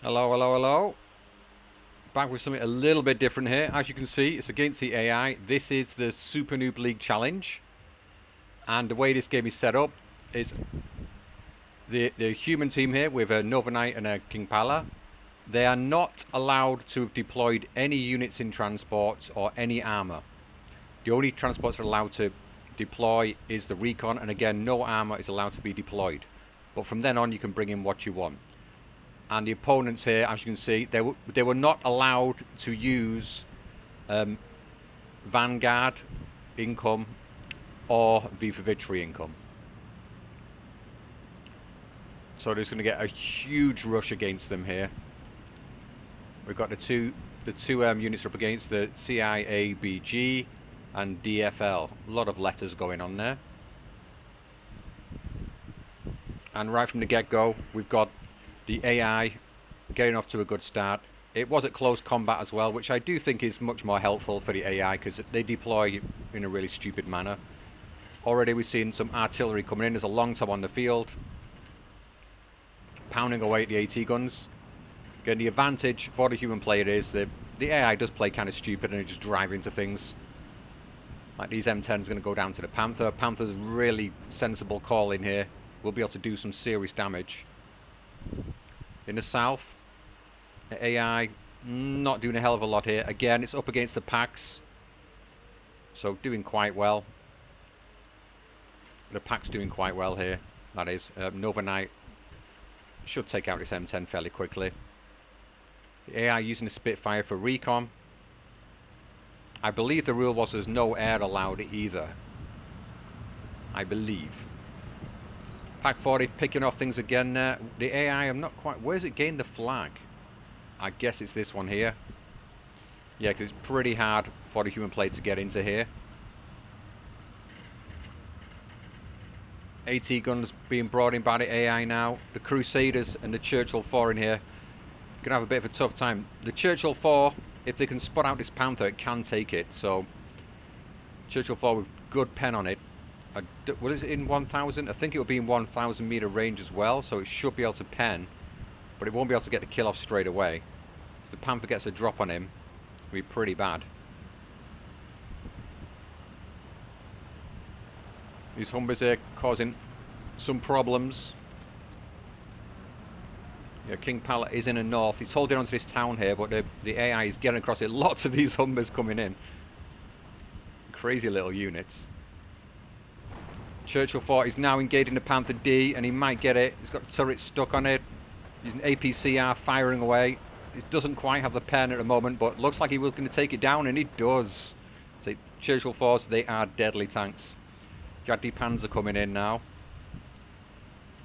Hello, hello, hello. Back with something a little bit different here. As you can see, it's against the AI. This is the SUPERNOOB League Challenge. And the way this game is set up is the human team here with a Novaknight and a K1NGPALA. They are not allowed to have deployed any units in transports or any armor. The only transports that are allowed to deploy is the recon, and again, no armor is allowed to be deployed. But from then on, you can bring in what you want. And the opponents here, as you can see, they were not allowed to use Vanguard income or V for Victory income. So they're going to get a huge rush against them here. We've got the two units up against the CIABG and DFL. A lot of letters going on there. And right from the get-go, we've got the AI getting off to a good start. It was at close combat as well, which I do think is much more helpful for the AI because they deploy in a really stupid manner. Already we've seen some artillery coming in. There's a long time on the field, pounding away at the AT guns. Again, the advantage for the human player is that the AI does play kind of stupid and they just drive into things. Like these M10s are going to go down to the Panther. Panther's a really sensible call in here. We'll be able to do some serious damage. In the south, the AI not doing a hell of a lot here. Again, it's up against the packs, so doing quite well. The pack's doing quite well here. That is, Novaknight should take out this M10 fairly quickly. The AI using the Spitfire for recon. I believe the rule was there's no air allowed either. I believe. Pack 40 picking off things again there. The AI, I'm not quite... Where's it gained the flag? I guess it's this one here. Yeah, because it's pretty hard for the human player to get into here. AT guns being brought in by the AI now. The Crusaders and the Churchill 4 in here going to have a bit of a tough time. The Churchill 4, if they can spot out this Panther, it can take it. So, Churchill 4 with good pen on it. What is it in 1,000? I think it will be in 1,000 meter range as well, so it should be able to pen, but it won't be able to get the kill off straight away. If the Panther gets a drop on him, it'll be pretty bad. These Humbers here causing some problems. Yeah, K1NGPALA is in the north. He's holding on to this town here, but the AI is getting across it. Lots of these Humbers coming in. Crazy little units. Churchill 4 is now engaging the Panther D, and he might get it. He's got the turret stuck on it. Using APCR, firing away. It doesn't quite have the pen at the moment, but looks like he was going to take it down, and he does. So Churchill 4s, they are deadly tanks. Jaddi Panzer coming in now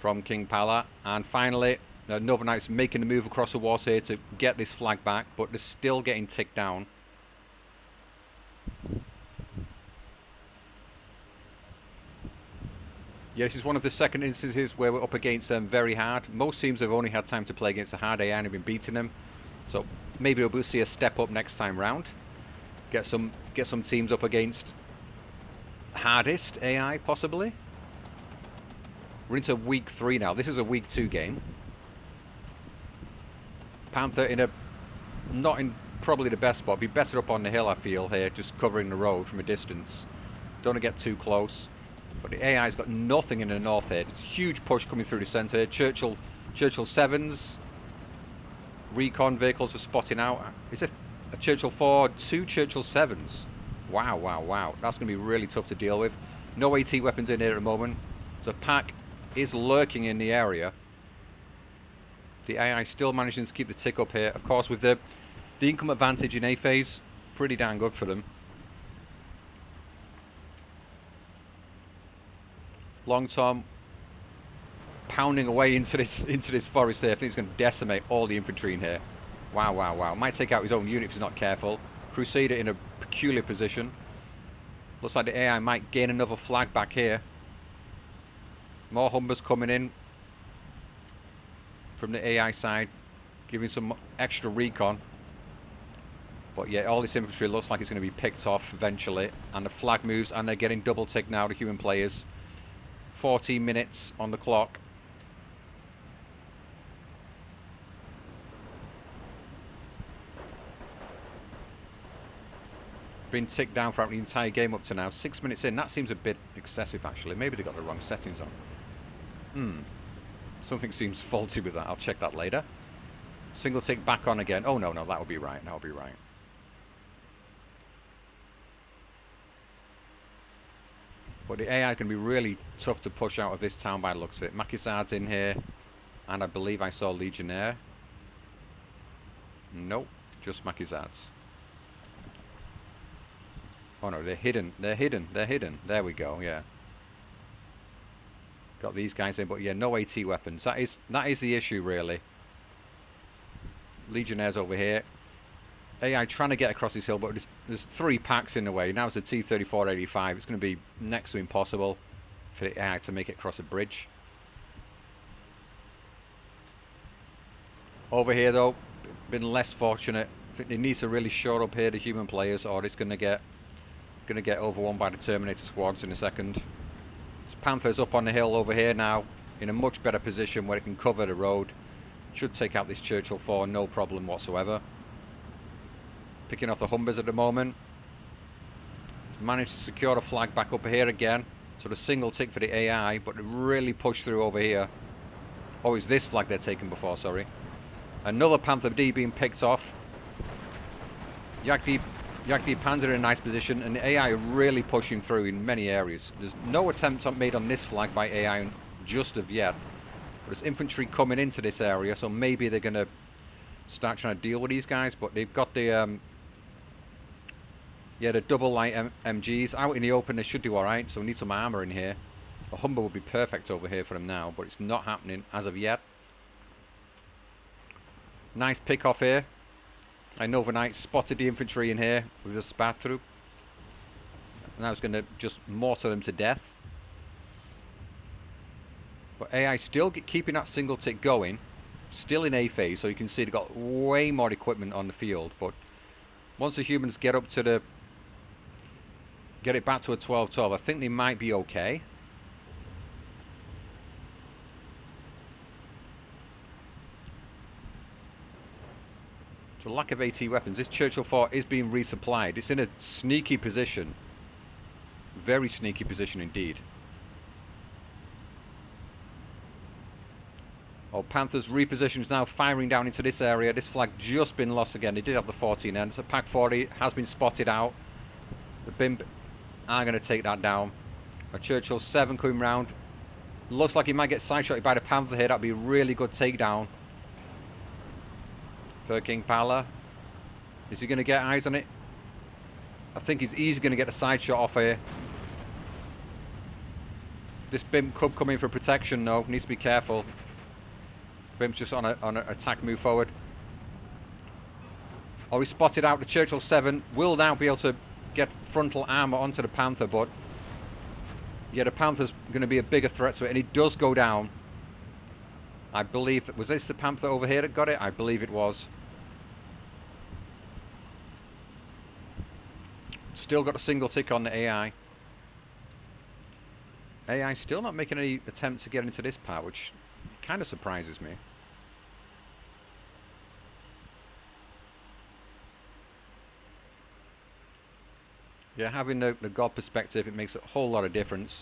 from K1NGPALA, and finally Novaknight's making the move across the walls here to get this flag back, but they're still getting ticked down. Yeah, this is one of the second instances where we're up against them very hard. Most teams have only had time to play against the hard AI and have been beating them. So maybe we'll see a step up next time round. Get some teams up against hardest AI possibly. We're into week 3 now. This is a week 2 game. Panther in a not in probably the best spot. Be better up on the hill, I feel, here, just covering the road from a distance. Don't want to get too close. But the AI's got nothing in the north here. It's a huge push coming through the centre. Churchill 7s. Recon vehicles are spotting out. Is it a Churchill 4, 2 Churchill 7s? Wow, wow, wow. That's going to be really tough to deal with. No AT weapons in here at the moment. The pack is lurking in the area. The AI still managing to keep the tick up here. Of course, with the income advantage in A phase, pretty damn good for them. Long Tom pounding away into this forest here. I think it's going to decimate all the infantry in here. Wow, wow, wow. Might take out his own unit if he's not careful. Crusader in a peculiar position. Looks like the AI might gain another flag back here. More Humbers coming in from the AI side, giving some extra recon. But yeah, all this infantry looks like it's going to be picked off eventually. And the flag moves, and they're getting double tick now, the human players. 14 minutes on the clock. been ticked down throughout the entire game up to now. 6 minutes in, that seems a bit excessive actually. Maybe they got the wrong settings on. Something seems faulty with that. I'll check that later. Single tick back on again. Oh no, that would be right. That would be right. But the AI can be really tough to push out of this town by the looks of it. Maquisard's in here. And I believe I saw Legionnaire. Nope, just Maquisards. Oh no, they're hidden. They're hidden. They're hidden. There we go, yeah. Got these guys in, but yeah, no AT weapons. That is the issue, really. Legionnaire's over here. AI trying to get across this hill, but there's 3 packs in the way. Now it's a T-3485. It's going to be next to impossible for the AI to make it across a bridge. Over here, though, been less fortunate. I think they need to really shore up here the human players, or it's going to get overwhelmed by the Terminator squads in a second. Panther's up on the hill over here now, in a much better position where it can cover the road. Should take out this Churchill 4, no problem whatsoever. Picking off the Humbers at the moment. He's managed to secure a flag back up here again. So the single tick for the AI, but really push through over here. Oh, it's this flag they're taking before, sorry. Another Panther D being picked off. Yak-D Panzer in a nice position, and the AI really pushing through in many areas. There's no attempts made on this flag by AI just of yet. But there's infantry coming into this area, so maybe they're going to start trying to deal with these guys. But they've got the the double light MGs out in the open. They should do alright, so we need some armour in here. A Humber would be perfect over here for them now, but it's not happening as of yet. Nice pick off here. Novaknight spotted the infantry in here with a spat through. Now it's going to just mortar them to death. But AI still keeping that single tick going. Still in A phase, so you can see they've got way more equipment on the field. But once the humans get up to get it back to a 12-12, I think they might be okay. So lack of AT weapons. This Churchill 4 is being resupplied. It's in a sneaky position. Very sneaky position indeed. Oh, Panthers repositions now, firing down into this area. This flag just been lost again. They did have the 14 so Pack 40 has been spotted out. The BIMP are going to take that down. A Churchill 7 coming round. Looks like he might get side-shotted by the Panther here. That'd be a really good takedown for K1NGPALA. Is he going to get eyes on it? I think he's easily going to get the side shot off here. This BIMP could come in for protection though. Needs to be careful. BIMP's just on an attack move forward. Oh, he spotted out the Churchill 7. Will now be able to get frontal armour onto the Panther, but yeah, the Panther's going to be a bigger threat to it, and he does go down. I believe, was this the Panther over here that got it? I believe it was. Still got a single tick on the AI. AI still not making any attempt to get into this part, which kind of surprises me. Yeah, having the God perspective, it makes a whole lot of difference.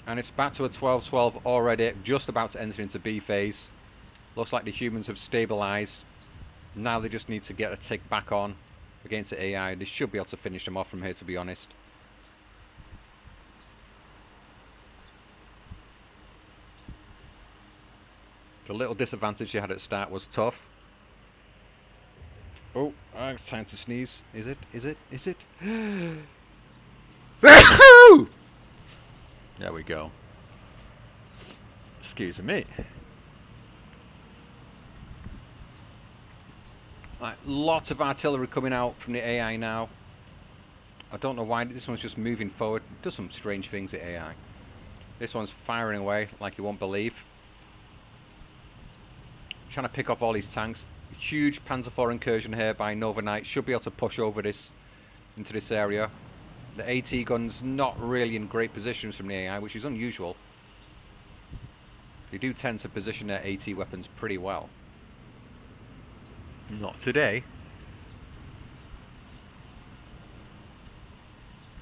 And it's back to a 12-12 already, just about to enter into B phase. Looks like the humans have stabilised. Now they just need to get a tick back on against the AI. They should be able to finish them off from here, to be honest. The little disadvantage you had at the start was tough. Oh, it's time to sneeze. Is it? Is it? Is it? There we go. Excuse me. Right, lots of artillery coming out from the AI now. I don't know why this one's just moving forward. It does some strange things, the AI. This one's firing away like you won't believe. Trying to pick off all these tanks. Huge Panzer IV incursion here by Novaknight. Should be able to push over this into this area. The AT gun's not really in great positions from the AI, which is unusual. They do tend to position their AT weapons pretty well. Not today.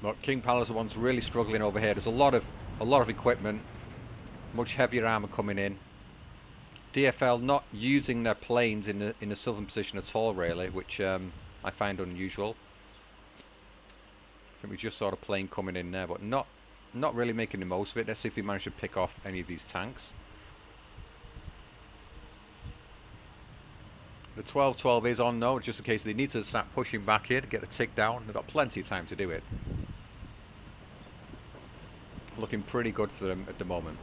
But King-Pala's the one's really struggling over here. There's a lot of equipment, much heavier armor coming in. DFL not using their planes in the southern position at all, really, which I find unusual. I think we just saw a plane coming in there, but not really making the most of it. Let's see if they manage to pick off any of these tanks. The 12-12 is on though, it's just in case they need to start pushing back in, get the tick down. They've got plenty of time to do it. Looking pretty good for them at the moment.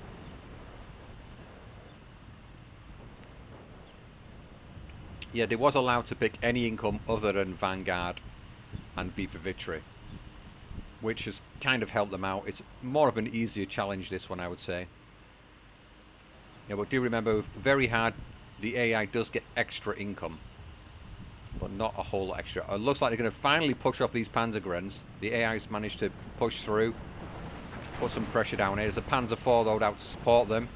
Yeah, they was allowed to pick any income other than Vanguard and V for Victory, which has kind of helped them out. It's more of an easier challenge, this one, I would say. Yeah, but do remember, very hard, the AI does get extra income, but not a whole lot extra. It looks like they're going to finally push off these Panzergrens. The AI's managed to push through, put some pressure down here. There's a Panzer IV though out to support them.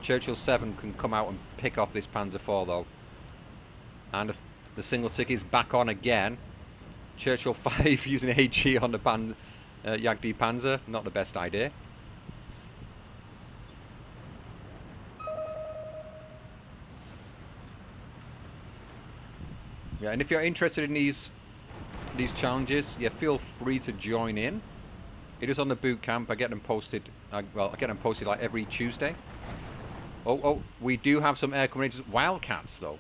Churchill 7 can come out and pick off this Panzer IV though. And the single tick is back on again. Churchill 5 using HE on the Jagd Panzer, not the best idea. Yeah, and if you're interested in these challenges, yeah, feel free to join in. It is on the boot camp. I get them posted. Well, I get them posted like every Tuesday. Oh, we do have some air coming in. Wildcats though.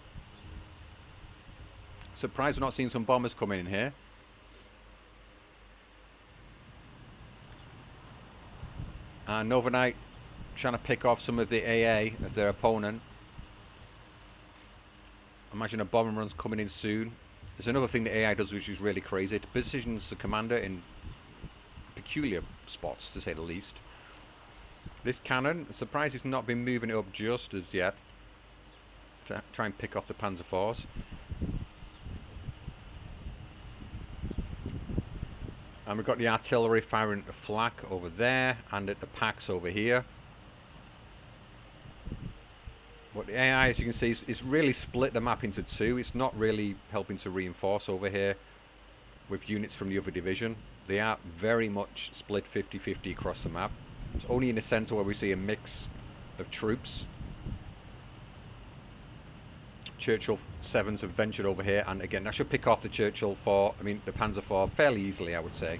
Surprised we're not seeing some bombers coming in here. And Novaknight trying to pick off some of the AA of their opponent. Imagine a bomber run's coming in soon. There's another thing the AI does which is really crazy. It positions the commander in peculiar spots, to say the least. This cannon, I'm surprised it's not been moving it up just as yet to try and pick off the Panzer IVs. And we've got the artillery firing the flak over there and at the packs over here. But the AI, as you can see, is really split the map into two. It's not really helping to reinforce over here with units from the other division. They are very much split 50-50 across the map. It's only in the centre where we see a mix of troops. Churchill 7s have ventured over here, and again, that should pick off the Churchill 4, I mean the Panzer IV fairly easily, I would say.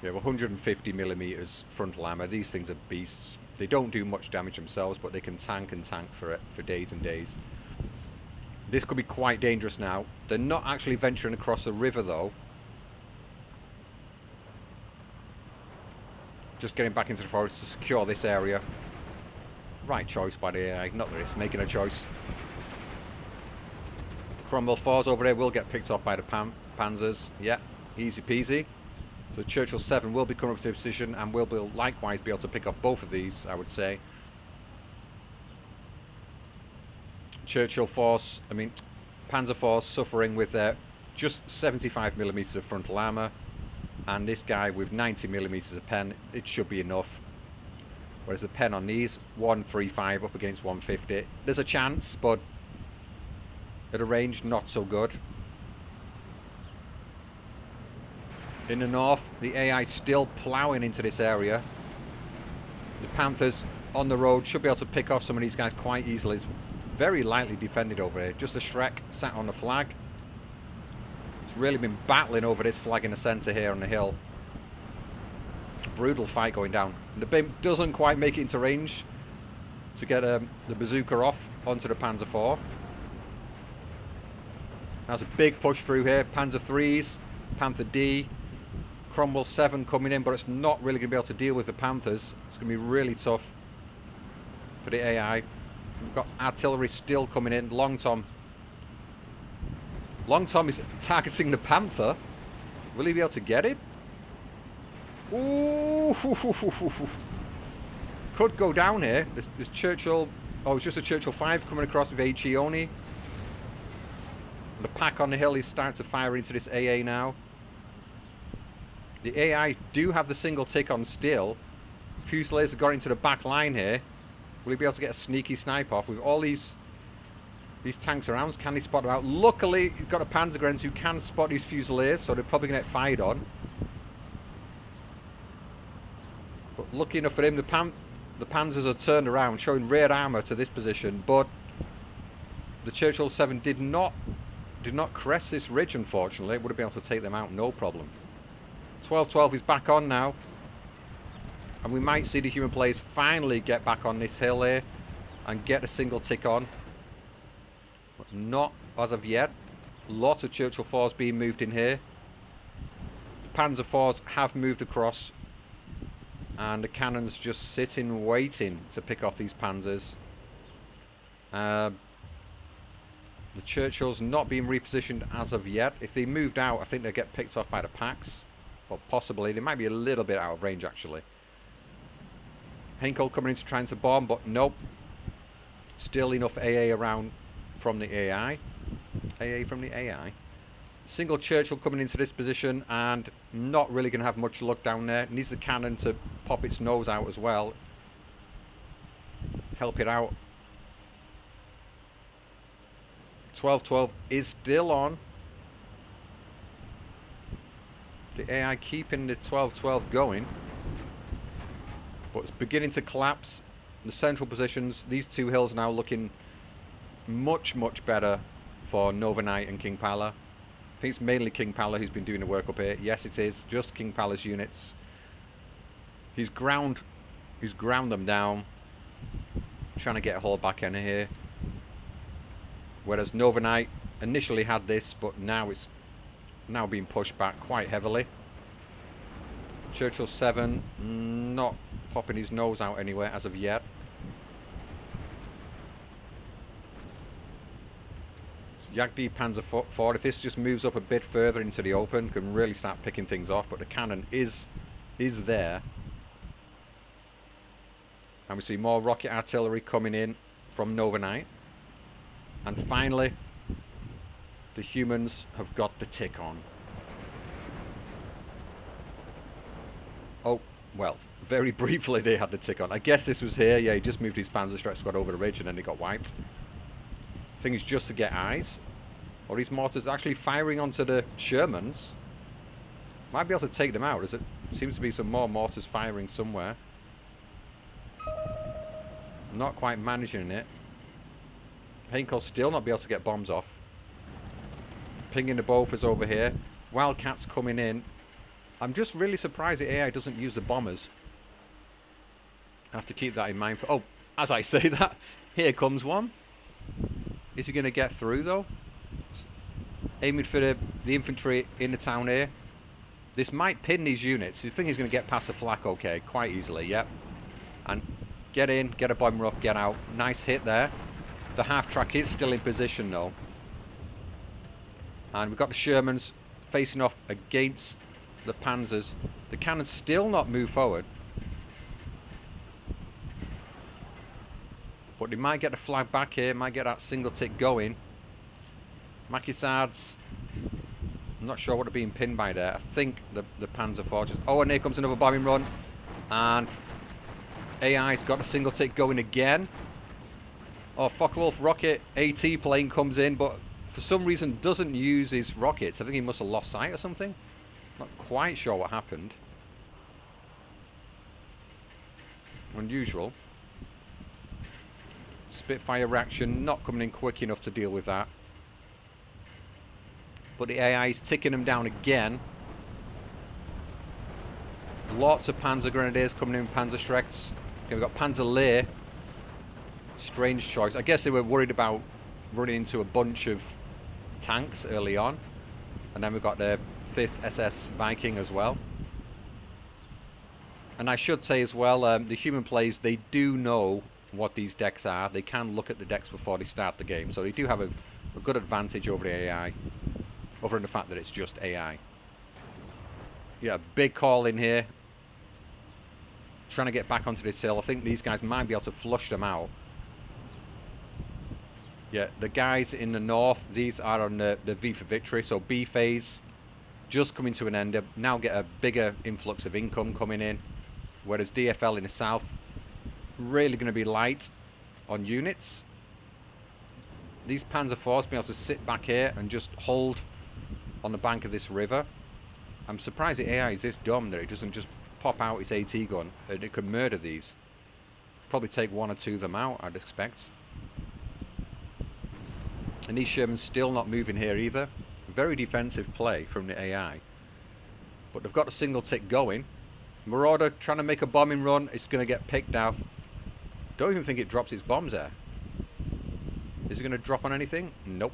Yeah, 150mm frontal armour. These things are beasts. They don't do much damage themselves, but they can tank and tank for days and days. This could be quite dangerous now. They're not actually venturing across the river though. Just getting back into the forest to secure this area. Right choice by the AI, not that it's making a choice. Cromwell 4s over there will get picked off by the Panzers. Yeah, easy peasy. So Churchill 7 will be coming up to the position and will likewise be able to pick off both of these, I would say. Churchill 4s, I mean Panzer 4s suffering with just 75mm of frontal armour, and this guy with 90mm of pen. It should be enough. Whereas the pen on these, 135 up against 150. There's a chance, but at a range, not so good. In the north, the AI still ploughing into this area. The Panthers on the road should be able to pick off some of these guys quite easily. It's very lightly defended over here. Just a Shrek sat on the flag. It's really been battling over this flag in the centre here on the hill. Brutal fight going down. And the BIM doesn't quite make it into range to get the bazooka off onto the Panzer IV. That's a big push through here. Panzer IIIs, Panther D, Cromwell 7 coming in, but it's not really going to be able to deal with the Panthers. It's going to be really tough for the AI. We've got artillery still coming in. Long Tom is targeting the Panther. Will he be able to get it? Ooh, could go down here. There's Churchill. Oh, it's just a Churchill 5 coming across with HE only. The pack on the hill is starting to fire into this AA now. The AI do have the single tick on still. Fusiliers have got into the back line here. Will he be able to get a sneaky snipe off with all these tanks around? Can he spot them out? Luckily, he's got a Panzergrenadier who can spot these Fusiliers, so they're probably going to get fired on. But lucky enough for him, the Panzers are turned around, showing rear armour to this position, but the Churchill 7 did not crest this ridge, unfortunately. It would have been able to take them out, no problem. 12-12 is back on now. And we might see the human players finally get back on this hill here and get a single tick on. But not as of yet. Lots of Churchill 4s being moved in here. The Panzer 4s have moved across. And the cannons just sitting waiting to pick off these Panzers. The Churchills not being repositioned as of yet. If they moved out, I think they'll get picked off by the packs. Or possibly. They might be a little bit out of range, actually. Henkel coming in to trying to bomb, but nope. Still enough AA around from the AI. AA from the AI. Single Churchill coming into this position and not really going to have much luck down there. Needs the cannon to pop its nose out as well. Help it out. 12-12 is still on. The AI keeping the 12-12 going. But it's beginning to collapse. The central positions, these two hills are now looking much, much better for Novaknight and King-Pala. I think it's mainly King-Pala who's been doing the work up here. Yes, it is. Just King-Pala's units. He's ground them down. Trying to get a whole back end here. Whereas Novaknight initially had this, but now it's now being pushed back quite heavily. Churchill 7 not popping his nose out anywhere as of yet. Jagd Panzer 4, if this just moves up a bit further into the open, can really start picking things off, but the cannon is there. And we see more rocket artillery coming in from Novaknight. And finally, the humans have got the tick on. Oh, well, very briefly they had the tick on. I guess this was here. Yeah, he just moved his Panzer Strike Squad over the ridge and then he got wiped. Thing is just to get eyes. Or these mortars actually firing onto the Shermans. Might be able to take them out. As it seems to be some more mortars firing somewhere. Not quite managing it. Henkel still not be able to get bombs off. Pinging the Bofors over here. Wildcats coming in. I'm just really surprised the AI doesn't use the bombers. I have to keep that in mind. For, oh, as I say that, here comes one. Is he going to get through though? Aiming for the infantry in the town here. This might pin these units. You think he's going to get past the flak okay, quite easily, yep. And get in, get a bomber off, get out. Nice hit there. The half track is still in position though. And we've got the Shermans facing off against the Panzers. The cannons still not move forward. But they might get the flag back here, might get that single tick going. Maquisards, I'm not sure what they're being pinned by there. I think the Panzer Forges. Oh, and here comes another bombing run. And AI's got a single tick going again. Oh, Focke-Wulf rocket AT plane comes in, but for some reason doesn't use his rockets. I think he must have lost sight or something. Not quite sure what happened. Unusual. Spitfire reaction not coming in quick enough to deal with that. But the AI is ticking them down again. Lots of Panzer Grenadiers coming in, Panzer Schrecks. Okay, we've got Panzer Lehr. Strange choice. I guess they were worried about running into a bunch of tanks early on. And then we've got the 5th SS Viking as well. And I should say as well, the human players, they do know what these decks are. They can look at the decks before they start the game. So they do have a good advantage over the AI. Other than the fact that it's just AI. Yeah, big call in here. Trying to get back onto this hill. I think these guys might be able to flush them out. Yeah, the guys in the north, these are on the V for victory. So B phase just coming to an end. Now get a bigger influx of income coming in. whereas DFL in the south, really going to be light on units. These Panzer IVs be able to sit back here and just hold on the bank of this river. I'm surprised the AI is this dumb that it doesn't just pop out its AT gun and it could murder these. Probably take one or two of them out, I'd expect. And these Shermans still not moving here either. Very defensive play from the AI. But they've got a single tick going. Marauder trying to make a bombing run. It's going to get picked out. Don't even think it drops its bombs there. Is it going to drop on anything? Nope.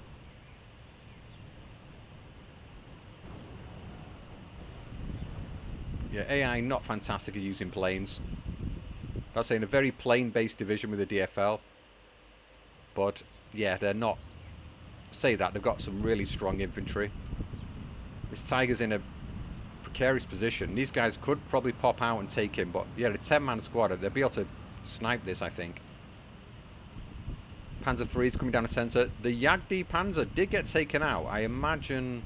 Yeah, AI not fantastic at using planes. That's saying a very plane-based division with the DFL. But yeah, they're not. Say that they've got some really strong infantry. This Tiger's in a precarious position. These guys could probably pop out and take him, but yeah, the 10-man squad, they'll be able to snipe this, I think. Panzer III's coming down the centre. The Jagd Panzer did get taken out. I imagine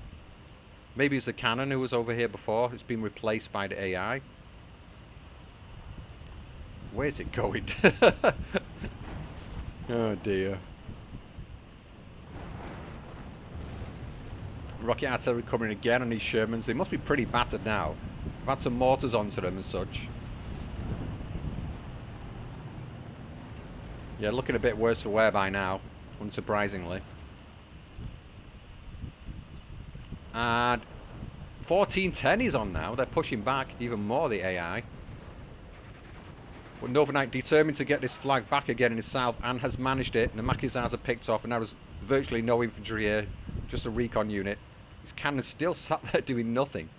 maybe it's a cannon who was over here before. It's been replaced by the AI. Where's it going? Oh dear. Rocket artillery coming again on these Shermans. They must be pretty battered now. I've had some mortars onto them and such. Yeah, looking a bit worse for wear by now, unsurprisingly. And 1410 is on now. They're pushing back even more, the AI. But Novaknight determined to get this flag back again in the south and has managed it. And the Maquisards are picked off and there was virtually no infantry here. Just a recon unit. This cannon's still sat there doing nothing.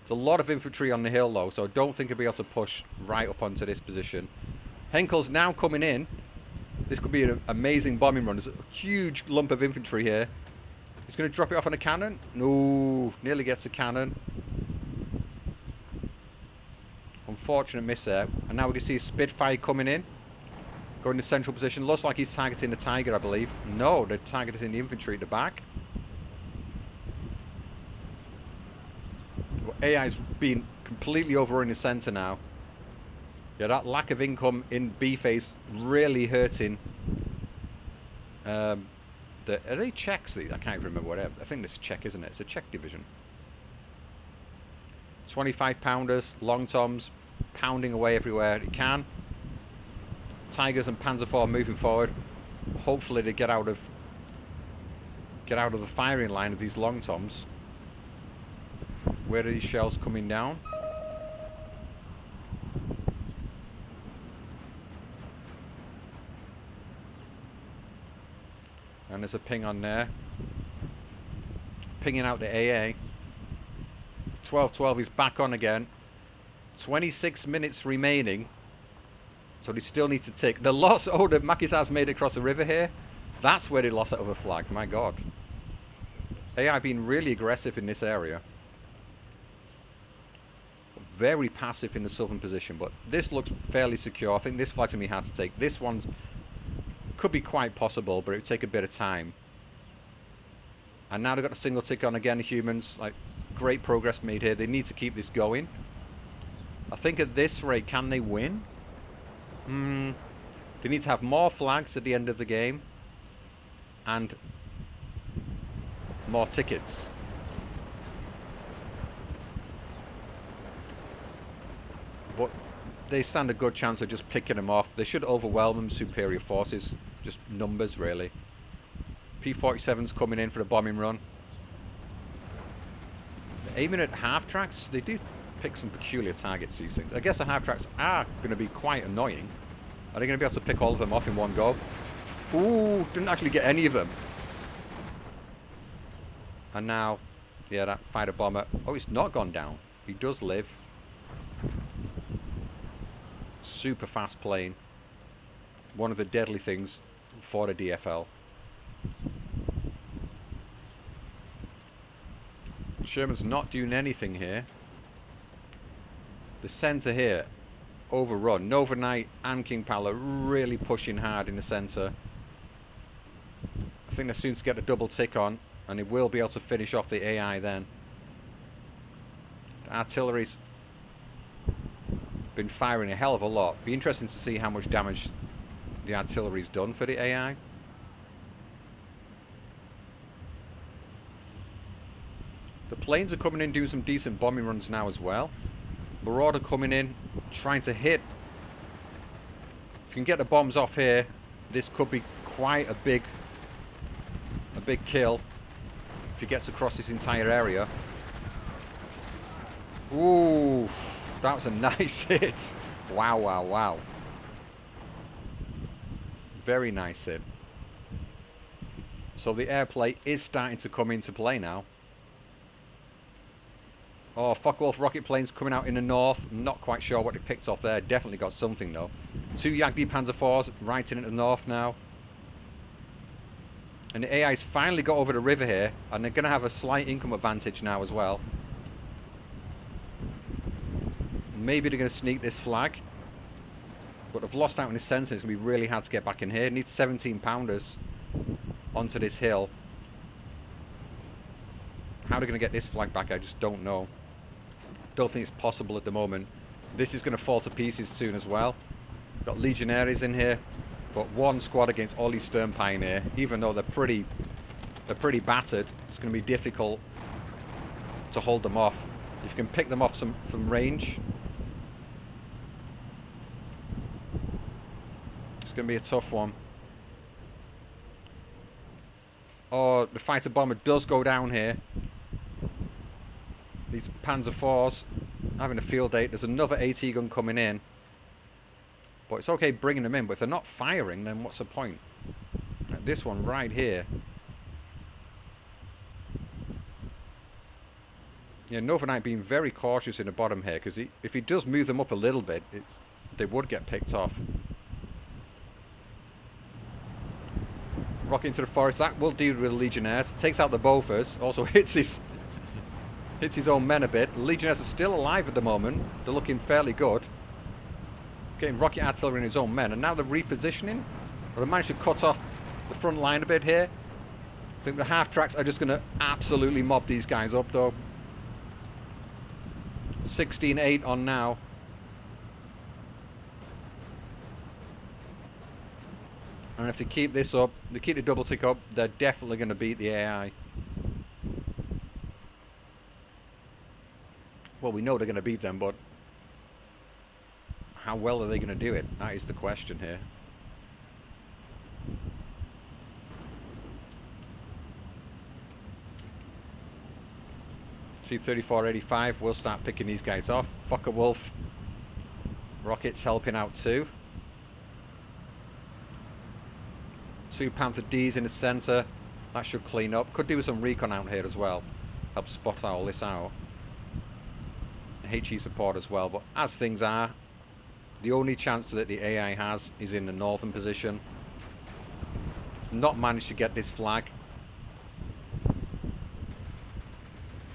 There's a lot of infantry on the hill though, so I don't think he'll be able to push right up onto this position. Henkel's now coming in. This could be an amazing bombing run. There's a huge lump of infantry here. He's going to drop it off on a cannon. No, nearly gets a cannon. Unfortunate miss there. And now we can see a Spitfire coming in. Going to central position. Looks like he's targeting the Tiger, I believe. No, they're targeting the infantry at the back. Well, AI's been completely overrun the centre now. Yeah, that lack of income in B phase really hurting. Are they Czechs? I can't even remember what. I think this is Czech, isn't it? It's a Czech division. 25 pounders, long toms, pounding away everywhere it can. Tigers and Panzer IV moving forward. Hopefully they get out of the firing line of these long toms. Where are these shells coming down? And there's a ping on there. Pinging out the AA. 12-12 is back on again. 26 minutes remaining. So they still need to tick. The loss, oh, the Maquisards made it across the river here. That's where they lost that other flag, my god. AI being really aggressive in this area. Very passive in the southern position, but this looks fairly secure. I think this flag's going to be hard to take. This one's could be quite possible, but it would take a bit of time. And now they've got a single tick on again, the humans. Like, great progress made here. They need to keep this going. I think at this rate, can they win? They need to have more flags at the end of the game. And more tickets. But they stand a good chance of just picking them off. They should overwhelm them, superior forces. Just numbers, really. P-47's coming in for the bombing run. They're aiming at half-tracks. They do pick some peculiar targets, these things. I guess the half-tracks are going to be quite annoying. Are they going to be able to pick all of them off in one go? Ooh, didn't actually get any of them. And now, yeah, that fighter bomber. Oh, it's not gone down. He does live. Super fast plane. One of the deadly things for the DFL. Sherman's not doing anything here. The centre here, overrun. Novaknight and KNGPALA really pushing hard in the centre. I think they're soon to get a double tick on, and it will be able to finish off the AI then. The artillery's been firing a hell of a lot. Be interesting to see how much damage the artillery's done for the AI. The planes are coming in doing some decent bombing runs now as well. Marauder coming in, trying to hit. If you can get the bombs off here, this could be quite a big kill if he gets across this entire area. Ooh, that was a nice hit. Wow, wow, wow. Very nice hit. So the airplay is starting to come into play now. Oh, Focke-Wulf rocket planes coming out in the north. I'm not quite sure what they picked off there. Definitely got something though. 2 Jagdli Panzer IVs right in at the north now. And the AI's finally got over the river here, and they're going to have a slight income advantage now as well. Maybe they're going to sneak this flag. But they've lost out on his sensor. It's going to be really hard to get back in here. Needs 17 pounders onto this hill. How they're going to get this flag back, I just don't know. Don't think it's possible at the moment. This is going to fall to pieces soon as well. Got Legionaries in here, but one squad against all these Stern Pioneer. Even though they're pretty battered, it's going to be difficult to hold them off. If you can pick them off from range, it's going to be a tough one. Oh, the fighter bomber does go down here. These Panzer IVs having a field day. There's another AT gun coming in. But it's okay bringing them in, but if they're not firing, then what's the point? Like this one right here. Yeah, Novaknight being very cautious in the bottom here, because if he does move them up a little bit, they would get picked off. Rocket into the forest, that will deal with the Legionnaires. Takes out the Bofors, also hits his own men a bit. The Legionnaires are still alive at the moment. They're looking fairly good. Getting rocket artillery in his own men, and now they're repositioning. But they managed to cut off the front line a bit here. I think the half tracks are just going to absolutely mob these guys up though. 16-8 on now. And if they keep this up, they keep the double tick up, they're definitely going to beat the AI. Well, we know they're going to beat them, but how well are they going to do it? That is the question here. C-3485 will start picking these guys off. Focke-Wulf rockets helping out too. 2 Panther Ds in the centre. That should clean up. Could do with some recon out here as well. Help spot all this out. HE support as well. But as things are, the only chance that the AI has is in the northern position. Not managed to get this flag.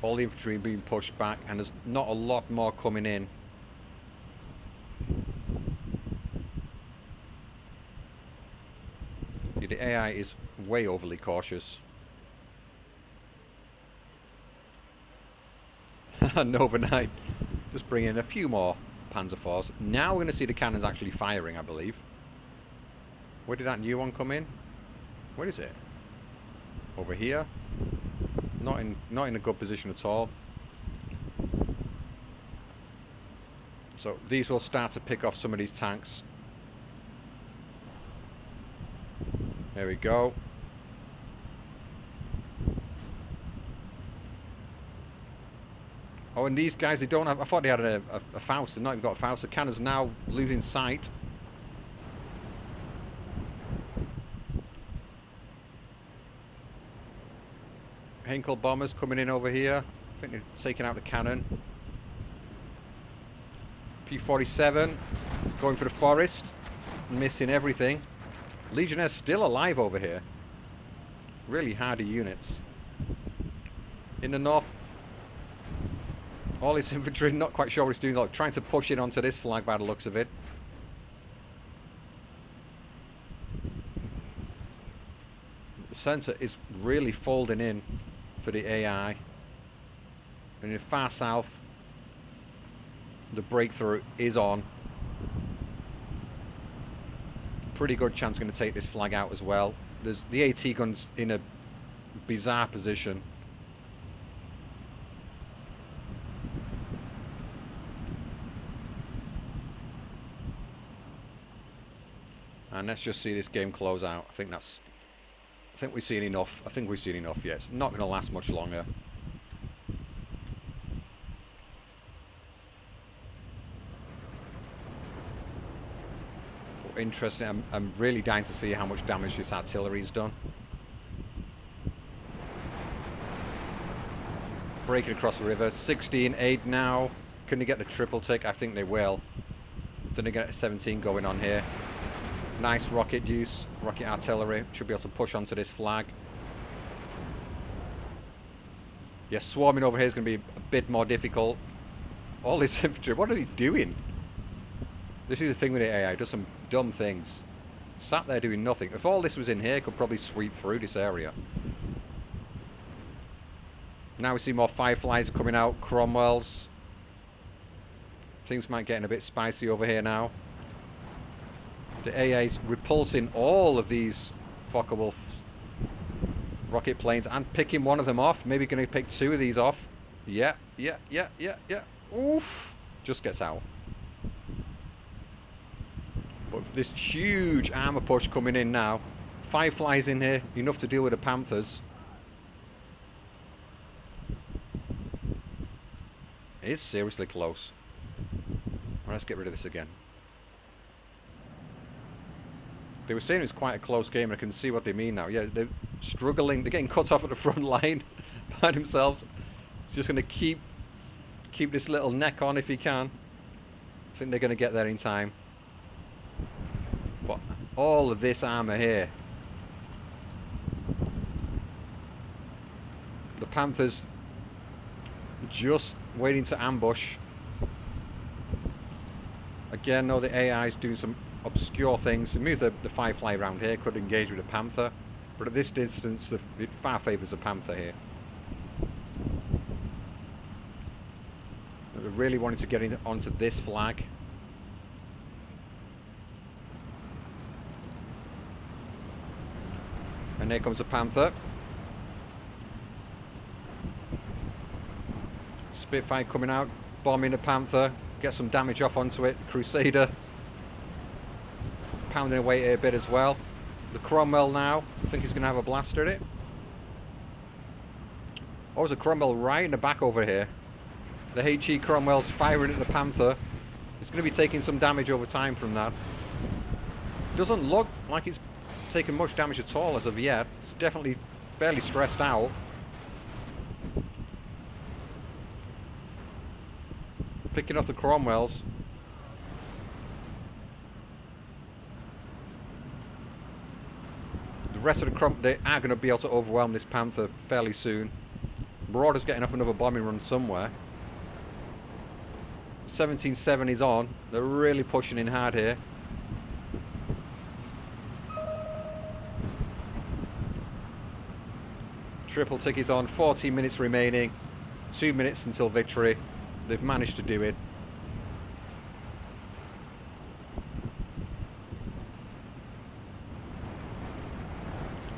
All the infantry being pushed back, and there's not a lot more coming in. The AI is way overly cautious. Novaknight just bring in a few more Panzer IVs. Now we're going to see the cannons actually firing, I believe. Where did that new one come in? Where is it? Over here. Not in a good position at all. So these will start to pick off some of these tanks. There we go. Oh, and these guys, they don't have... I thought they had a Faust. They've not even got a Faust. The cannon's now losing sight. Henkel bombers coming in over here. I think they're taking out the cannon. P-47 going for the forest. Missing everything. Legionnaires still alive over here. Really hardy units. In the north, all this infantry, not quite sure what it's doing, like trying to push in onto this flag by the looks of it. The sensor is really folding in for the AI. And in the far south, The breakthrough is on. Pretty good chance going to take this flag out as well. There's the AT gun's in a bizarre position. And let's just see this game close out. I think we've seen enough. I think we've seen enough. Yeah, it's not going to last much longer. But interesting. I'm really dying to see how much damage this artillery's done. Breaking across the river. 16-8 now. Can they get the triple tick? I think they will. So they get a 17 going on here. Nice rocket use, rocket artillery. Should be able to push onto this flag. Yeah, swarming over here is going to be a bit more difficult. All this infantry, what are they doing? This is the thing with the AI, it does some dumb things. Sat there doing nothing. If all this was in here, it could probably sweep through this area. Now we see more Fireflies coming out, Cromwells. Things might get a bit spicy over here now. The AA is repulsing all of these Focke-Wulf rocket planes and picking one of them off. Maybe going to pick two of these off. Yeah. Oof. Just gets out. But this huge armor push coming in now. Fireflies in here, enough to deal with the Panthers. It is seriously close. Well, let's get rid of this again. They were saying it was quite a close game, and I can see what they mean now. Yeah, they're struggling. They're getting cut off at the front line by themselves. It's just going to keep this little neck on if he can. I think they're going to get there in time. But all of this armor here. The Panthers just waiting to ambush. Again, though, the AI is doing some obscure things. To move the Firefly around here could engage with a Panther, but at this distance it far favours the Panther here. They're really wanting to get onto this flag. And here comes the Panther. Spitfire coming out, bombing the Panther, get some damage off onto it. Crusader pounding away here a bit as well. The Cromwell now, I think he's going to have a blaster at it. Oh, there's a Cromwell right in the back over here. The HE Cromwell's firing at the Panther. He's going to be taking some damage over time from that. Doesn't look like it's taken much damage at all as of yet. It's definitely fairly stressed out. Picking off the Cromwells. The rest of the they are going to be able to overwhelm this Panther fairly soon. Marauder's getting off another bombing run somewhere. 17-7 is on. They're really pushing in hard here. Triple tick is on. 14 minutes remaining. 2 minutes until victory. They've managed to do it.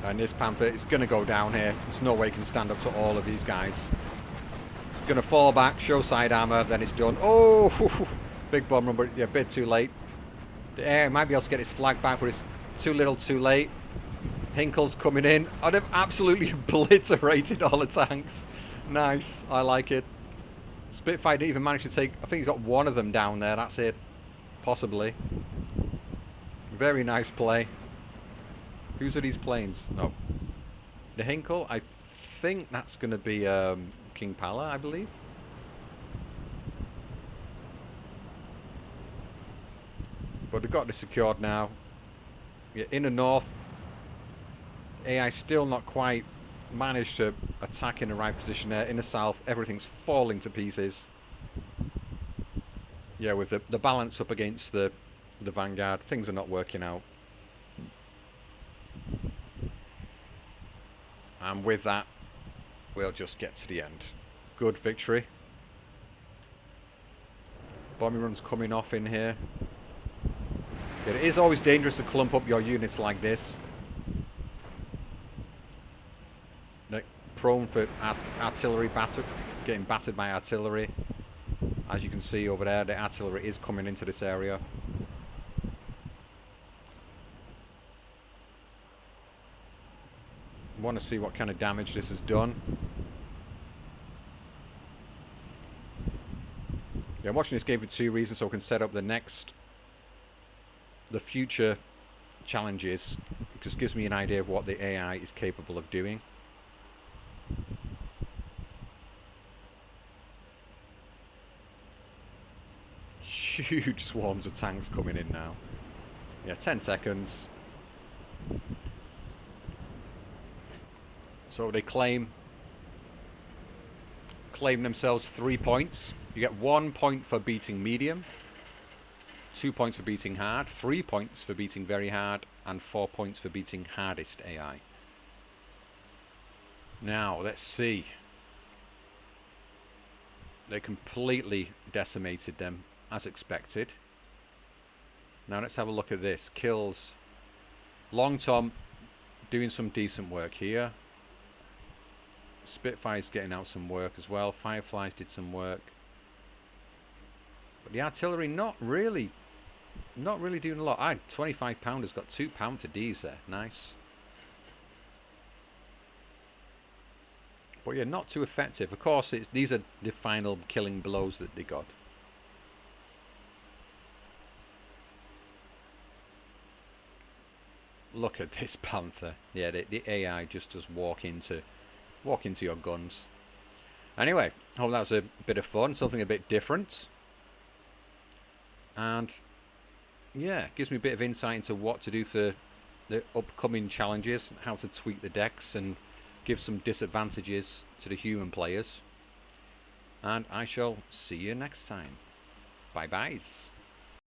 And this Panther is going to go down here. There's no way he can stand up to all of these guys. It's going to fall back, show side armor, then it's done. Oh, big bomb run, but yeah, a bit too late. The air might be able to get his flag back, but it's too little too late. Hinkle's coming in. Oh, they've absolutely obliterated all the tanks. Nice, I like it. Spitfire didn't even manage to take, I think he's got one of them down there, that's it. Possibly. Very nice play. Whose are these planes? Oh. The Hinkle, I think that's going to be K1NGPALA, I believe. But they've got this secured now. Yeah, in the north, AI still not quite managed to attack in the right position there. In the south, everything's falling to pieces. Yeah, with the balance up against the Vanguard, things are not working out. And with that, we'll just get to the end. Good victory. Bombing run's coming off in here. It is always dangerous to clump up your units like this. They're prone for artillery batter, getting battered by artillery. As you can see over there, the artillery is coming into this area. Want to see what kind of damage this has done. Yeah, I'm watching this game for 2 reasons, so I can set up the future challenges. It just gives me an idea of what the AI is capable of doing. Huge swarms of tanks coming in now. Yeah, 10 seconds. So they claim themselves 3 points. You get 1 point for beating medium, 2 points for beating hard, 3 points for beating very hard, and 4 points for beating hardest AI. Now, let's see. They completely decimated them, as expected. Now let's have a look at this. Kills. Long Tom doing some decent work here. Spitfire's getting out some work as well. Fireflies did some work. But the artillery not really doing a lot. 25 pounders got 2 Panther Ds there. Nice. But yeah, not too effective. Of course, these are the final killing blows that they got. Look at this Panther. Yeah, the AI just does walk into your guns. Anyway, hope that was a bit of fun, something a bit different. And yeah, gives me a bit of insight into what to do for the upcoming challenges, how to tweak the decks and give some disadvantages to the human players. And I shall see you next time. Bye byes.